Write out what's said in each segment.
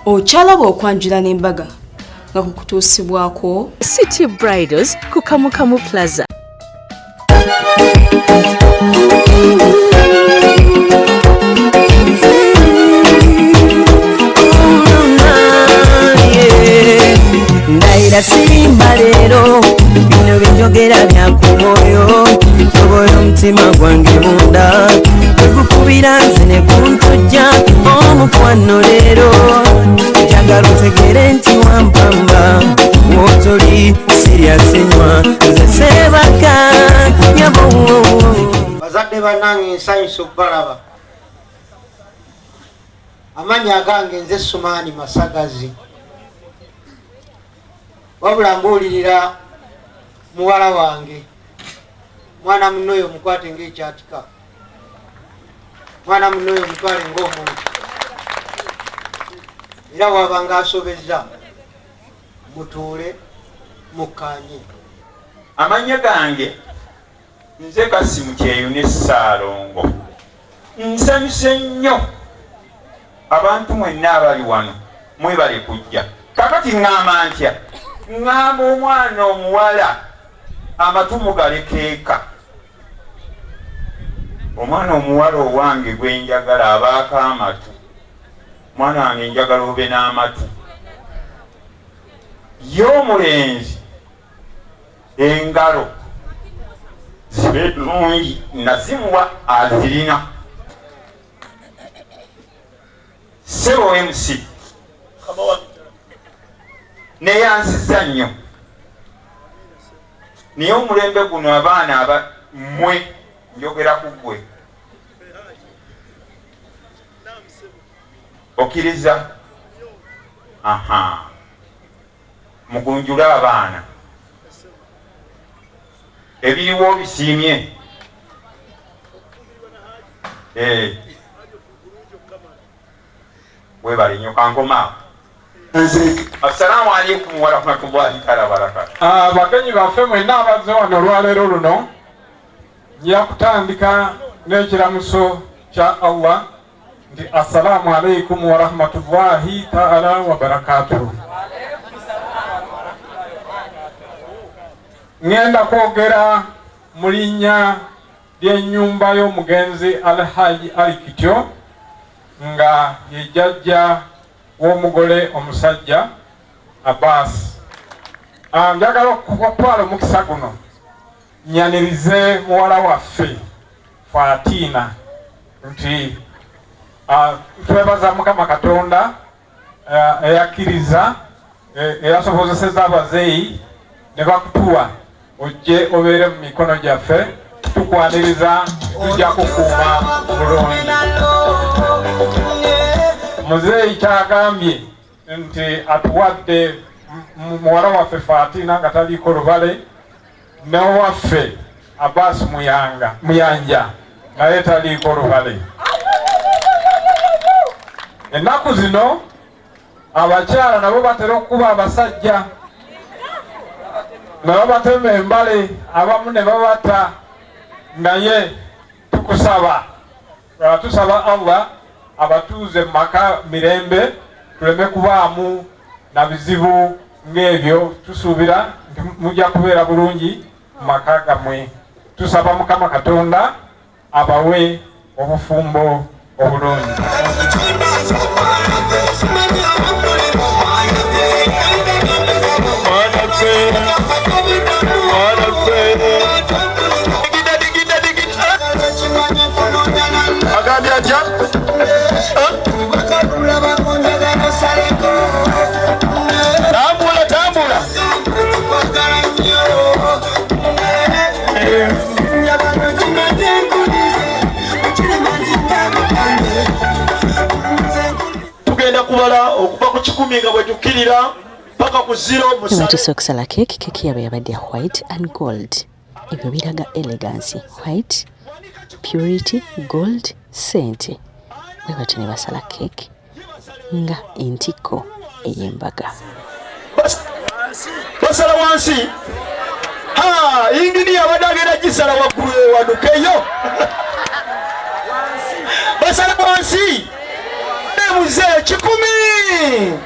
Ochalaba okwanjula n'embaga nga kukutuusibwako City Bridals ku Kamukamu Plaza. Ndaira simba lero bino binjogera bya ku mwoyo toboyo omutima gwange munda kwekukubira nze ne kuntujja omukwano leero njagala otegere nti wampamba wotoli siryasenywa nze sebaka nyabo. Bazadde bannange nsanyusa okubalaba. Amannya gange nze Sumaani Masagazi. Wabula mbuulirira muwala wange mwana munoyo mukwate ng'ekyatika, mwana munoyo mutwale ng'omuntu, era wabanga asobezza mutuule mukkaanye. Amannya gange nze Kasimu Kyeyo ne Ssaalongo. Nsanyuse nnyo abantu mwenna abali wano mwebale kujja. Kakati ŋŋamba ntya? Ŋŋamba omwana omuwala amatu galekeeka. Omwana omuwala owange gwe njagala abaako amatu. Mwana wange njagala obe n'amatu. Y'omulenzi engalo zibe nnungi nazimuwa azirina. Ssebo MC neyansiza nnyo naye omulembe guno abaana aba mmwe njogera ku ggwe okkiriza mugunjule abaana ebiriwo bisiimye. Webale nnyo kankomaawo. Assalamu alaikum wa rahmatullahi ta'ala barakatuh. Bagenyi baffe mwenna abazze wano olwaleero luno nja kutandika n'ekiramuso kya Allah nti assalamu alaikum wa rahmatullahi ta'ala wa barakatuh. Ngenda kwogera mu linnya ly'ennyumba y'omugenzi Alhaji Ali Kityo nga ye jjajja w'omugole omusajja Abbas. Njagala okutwala omukisa guno nyanirize muwala waffe Fatina nti twebaza Mukama Katonda eyakkiriza eyasobozeseza abazeeyi ne bakutuwa ojje obeere mu mikono gyaffe tukwaniriza tujja kukuuma bulungi. Muzeeyi kyagambye nti atuwadde muwala waffe Fatina nga taliiko lubale n'owaffe Abbas Muyanja naye taliiko lubale. Ennaku zino abakyala nabo batera okuba abasajja ne babatema embale abamu ne babata, naye tusaba Allah abatuuze mu maka mirembe tuleme kubaamu na bizibu ng'ebyo. Tusuubira nti mujja kubeera bulungi mu maka gammwe. Tusaba Mukama Katonda abawe obufumbo obulungi. Tugenda kubala okuva ku 10 nga bwe tukkirira paka ku 0 musale. Tumaze okusala keke yabwe yabadde white and gold. Ebyo biraga elegance. White, purity, gold, sente. Bwe bati ne basala keke nga entiko ey'embaga. Basala wansi. Ingini abadagera gisala waggulu wadukeyo. Basala wansi. Muzee 10.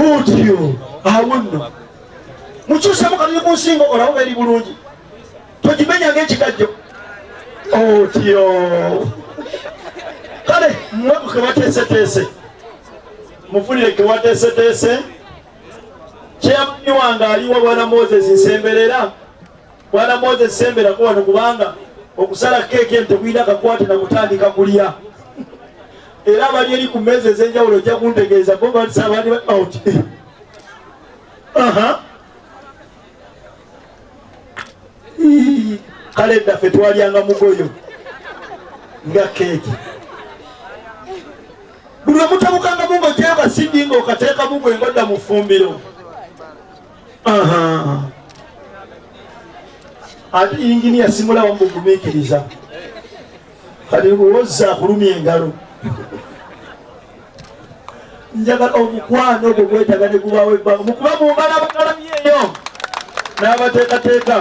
Otyo awono mukyusa mukali ku nsingo olawo eri bulungi togimenya ng'ekikajjo otyo kale mmwe kebateeseteese mufunire kewateeseteese kyeyamani wange aliwo bwana Moses Nsemberera bwana Moses Nsemberako wano kubanga okusala keeki ntebwina kakwate na kutandika kulya era abali eri ku mmeeza ez'enjawulo ojja kuntegeeza bo basaabani out kale ddaffe twalyanga mugoyo nga keeki buli lwe mutabukanga mungo gyeyo kasidi ng'okateeka mugwe ngodda mu ffumbiro ate inginiya simulawo mugumiikiriza kati wozza akulumya engalo njagala omukwano ogwo gwetaga ne gubaawo ebbanga mukuba mungala abagalamyeeyo n'abateekateeka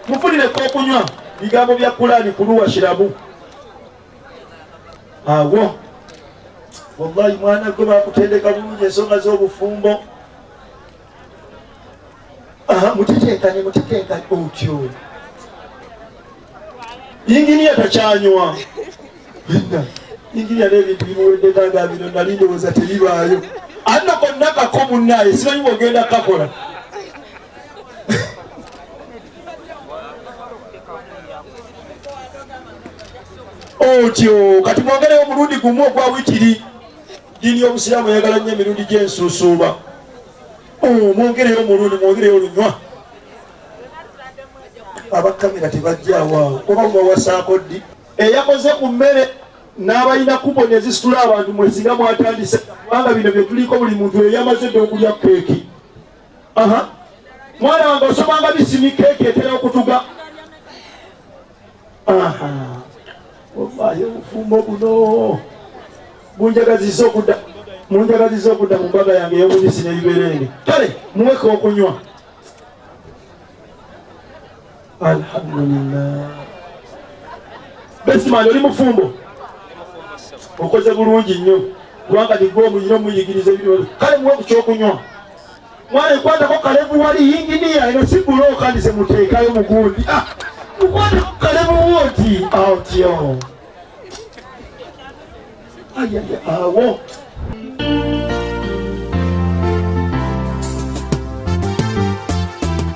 mufunireko okunywa bigambo bya Kulaani kuluwa shirabu awo wallahi mwana gwe bakutendeka bulungi ensonga z'obufumbo muteteekane otyo inginiya takyanywa inginiya n'ebintu bimuweddekanga bino nali ndowooza teribaayo anno konna kako munnaye simanyi bwogenda kakola otyo kati mwongereyo omulundi gumu ogwa wikiri ddiini y'obusiraamu eyagala nnyo emirundi gy'ensuusuuba mwongereyo omulundi mwongereyo olunywa abakamera tebajjaawo oba mubawasaako ddi eyakoze ku mmere n'abalina kuponi ezisitula abantu mwesinga mwatandise kubanga bino bye tuliko buli muntu eyo yamaze dde okulya keeki mwana wange osomanga bisimi keeki etera okutuga ovayo obufumbo buno munjagazizza okudda mu mbaga yange ey'obubisi n'ebiberenge kale muweke okunywa alhamdulillah besimani oli mufumbo okoze bulungi nnyo kubanga nigwe omuyina omuyigiriza ebirolo kale muwe ku kyokunywa mwana ekwatako kalevu wali inginiya eno si bulooka ndize muteekayo mugundi mukwatako kalevu woti otyo awo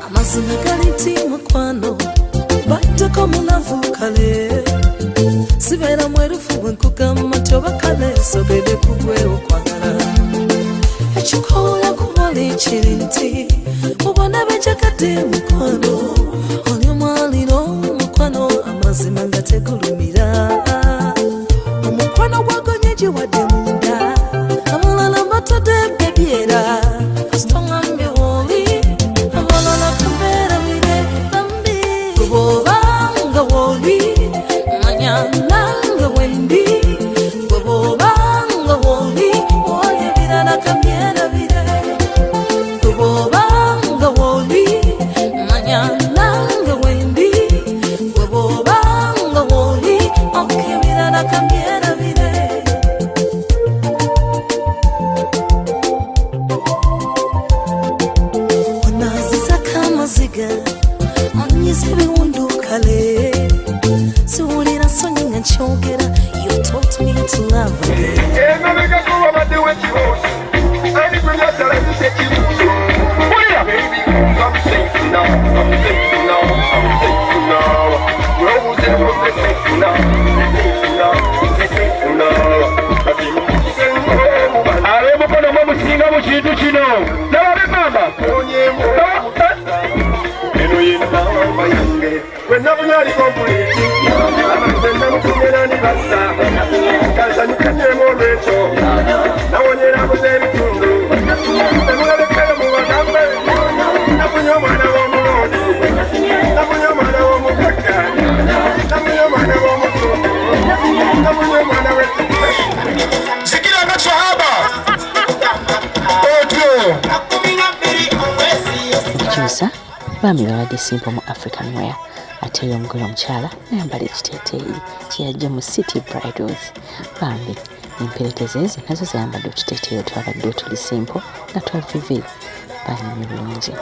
amazima galiti mukwano baitako mulavu kale sibeera mwerufu bwenkugamba toba kale sobede kugwe okwagala ekikola kubali kiri nti mubona benjagadde mukwano oli omwaliro mukwano amazima nga tegulumira omukwano gwagonye gye wadde munda abalala batadde bebyera kasitongambye woli abalala kambeera bire bambi bw'obanga woli manya nange wendi bw'obanga woli woli ebirala kambyera bire bw'obanga woli manya nange wendi bw'obanga woli okebirala kambyera bire onaazizakamaziga onyiza ebiwundu kale siwulira nsonyi nga nkyogera you taught me to love emabega kuba badde w'ekibuuzo ani gwe yaddala zitekibuuzo wulira baby I'm safe now I'm safe now I'm safe now weobuuze buze safe now safe now safe now ab'emukono mwe musinga mu kintu kino nababe mama eno yenamba yange wenabunyali kompuliti amazenna mukunyera nibasa kazanyukanyemu olwekyo nawonyera buze ebitundu emulabekayo mubagambe nafunye omwana w'omulodi nafunye omwana w'omukaka nafunye omwana w'omutundu nafunye omwana w'ekika zikira nasahaba otyo ekikyusa bambi babadde simple mu African wear ate omugole omukyala nayambala ekiteeteeyi kyeyajja mu City Bridals bambi emperekeze ezo nazo zayambadde otuteeteeyo twabadde tuli simple nga twa vivi banyumye bulungi.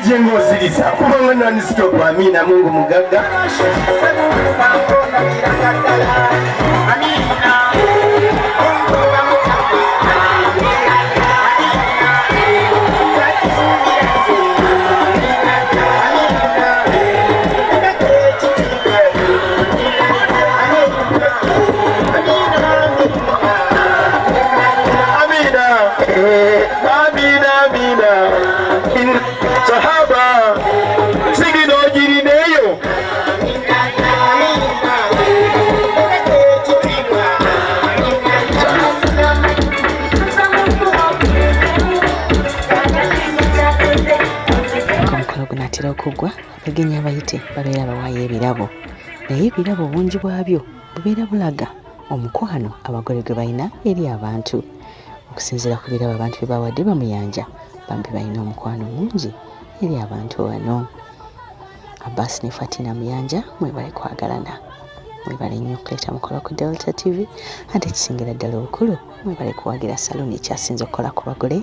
Jengo zilisa kubanga nani stop Amina Mungu mugaga Sahaba sigi dojiri neyo omukolo gunaatera okugwa abagenyi abayite babeera bawaayo ebirabo naye ebirabo bungi bwabyo bubeera bulaga omukwano abagole gwe balina eri abantu okusinziira ku birabo abantu bye bawadde bamuyanja bambi balina omukwano mungi eri abantu wano. Abbas ne Fatina Muyanja mwebale kwagalana, mwebale nnyo okuleeta mukolo ku Delta TV ate ekisingira ddala obukulu mwebale kuwagira saloni ekyasinze okukola ku bagole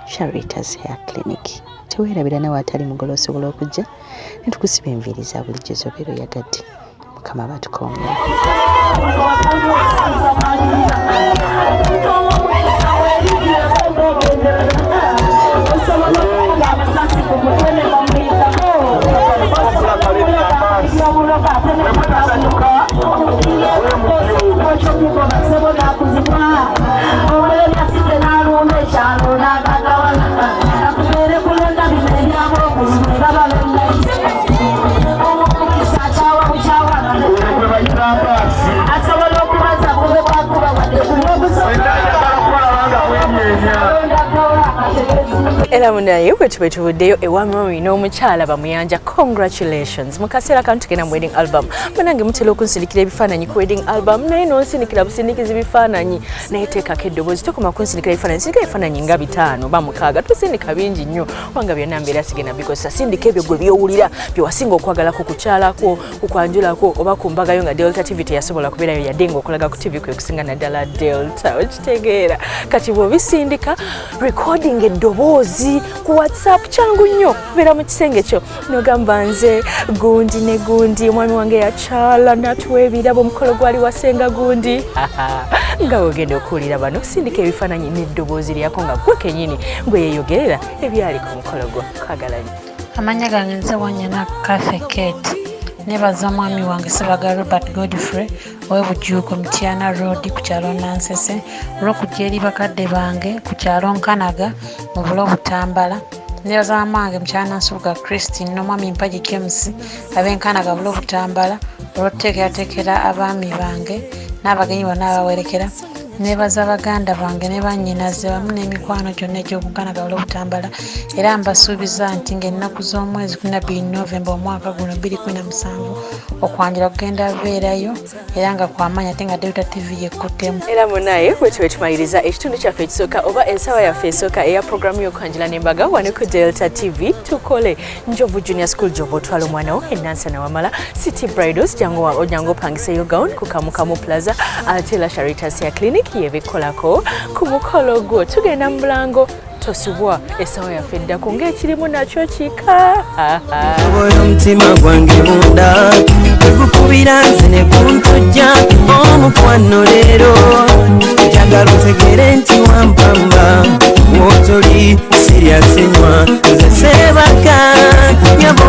Charitas Hair Clinic. Teweerabira nawe atali mugole osobola okujja ne tukusiba enviiri za bulijjo z'obeera oyagadde. Mukama batukoomera. Era munaye bwe tubuddeyo ewamwe n'omukyala bamuyanja congratulations mu kaseera kano tugenda mu wedding album banange mutera okunsindikira ebifaananyi ku wedding album naye n'onsindikira busindikiza bifaananyi naye teekako eddoboozi tokoma kunsindikira ebifaananyi sindika ebifaananyi nga 5 ba 6 tosindika bingi nnyo wanga byonna mbeera sigenda bikozesa sindika ebyo gwe byowulira bye wasinga okwagalako kukyalako kukwanjulako oba ku mbagayo nga Delta TV teyasobola kubeerayo yadde ng'okulaga ku TV kwe kusinga naddala Delta okitegeera kati bw'obisindika recording eddoboozi ku WhatsApp kyangu nnyo kubeera mu kisenge kyo n'ogamba nze gundi ne gundi omwami wange yakyala n'atuwa ebirabo omukolo gwali wasenga gundi nga wogenda okuwulira bano sindika ebifaananyi n'eddoboozi lyako nga gwe kennyini gwe yeeyogerera ebyali ku mukolo gwo kwagalanyi. Amanya gange nze Wanyana Cafe Kate nebaza mwami wange Sebaga Robert Godfrey ow'ebujuuko Mityana Road ku kyalo Nansese olw'okujja eri bakadde bange ku kyalo Nkanaga mu bulo Butambala. Nebaza mamange Mukyala Nsubuga Christine n'omwami Mpagi James ab'Enkanaga bulo Butambala olw'okuteekerateekera abaami bange n'abagenyi bonna abawerekera. Nebaza baganda bange ne bannyinaze wamu n'emikwano gyonna egy'okukanaga olw'obutambala era mbasuubiza nti ng'ennaku z'omwezi 12 Novemba omwaka guno 2017 okwanjula kugenda beerayo era nga kwamanya ate nga Delta TV yekkuttemu. Era munaye bwe tumaliriza ekitundu kyaffe ekisooka oba ensawa yaffe esooka eya programu y'okwanjula n'embaga wano ku Delta TV tukole Njovu Junior School Jovu otwala omwana wo Enansana Wamala City Bridals jangu opangiseyo gown ku Kamukamu Plaza ate la Charitas Hair Clinic yebikolako ku mukolo gwo tugenda mu Bulango tosubwa esawa yaffe eddako ng'ekirimu nakyo kika oyo omutima gwange munda tegukubira nze ne kuntujja omukwano leero njagala otegere nti wampamba wotoli siryasenywa nze Sebaga nyabo